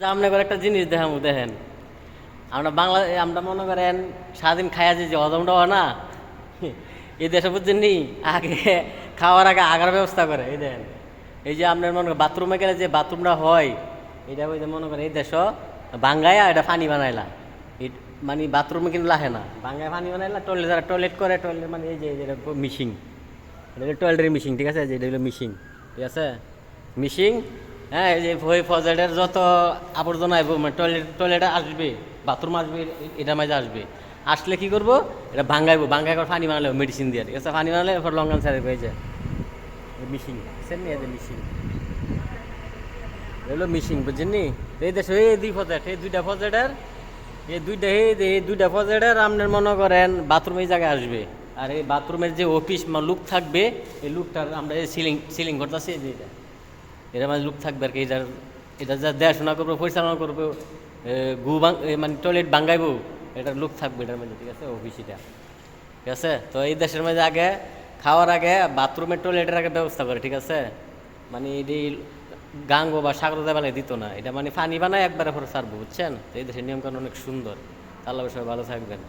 আপনি করে একটা জিনিস দেখামু দেখেন আমরা আমরা মনে করেন সারাদিন খাইয়া যে হজমটা হয় না এই দেশে বুঝছেন নি আগে খাওয়ার আগে আগার ব্যবস্থা করে এই দেখেন এই যে আপনার মনে করেন বাথরুমে গেলে যে বাথরুমটা হয় এটা ওই যে মনে করেন এই দেশ বাঙ্গাইয়া এটা পানি বানাইলা মানে বাথরুমে কিন্তু লাহে না বাঙ্গায় পানি বানাইলা টয়লেট যারা টয়লেট করে টয়লেট মানে এই যে মিশিং এটা হলো টয়লেটের মিশিং ঠিক আছে যে এটা হলো মিশিং ঠিক আছে মিশিং। হ্যাঁ এই যে ওই ফজেটের যত আবর্জনা আইব মানে টয়লেটে আসবে বাথরুম আসবে এটার মাঝে আসবে আসলে কি করবো এটা ভাঙ্গাইবো ভাঙ্গাই করে পানি বানালে মেডিসিন দিয়ে ঠিক আছে পানি বানালে এরপর লঙ্গান সারে হয়ে যায় মিশিং সেম নিয়ে যায় মিশিং এগুলো মিশিং বুঝছেন নি এই দেশে এই দুই ফজেট এই দুইটা ফজেটের এই দুইটা ফজেটের আপনার মনে করেন বাথরুম এই জায়গায় আসবে আর এই বাথরুমের যে অফিস লুক থাকবে এই লুকটার আমরা এই সিলিং করতেছি যে এটার মাঝে লুক থাকবে আর কি এটা যা দেখাশোনা করবো পরিচালনা করবো মানে টয়লেট বাঙ্গাইবো এটার লুক থাকবে এটার মধ্যে ঠিক আছে অফিস এটা ঠিক আছে। তো এই দেশের মধ্যে আগে খাওয়ার আগে বাথরুমের টয়লেটের আগে ব্যবস্থা করে ঠিক আছে মানে এটি গাঙ্গো বা সাগর দেবালে দিত না এটা মানে পানি বানায় একবারে পরে সারবো বুঝছেন। তো এই দেশের নিয়মকানুন অনেক সুন্দর। আল্লাহ সবাই ভালো থাকবেন।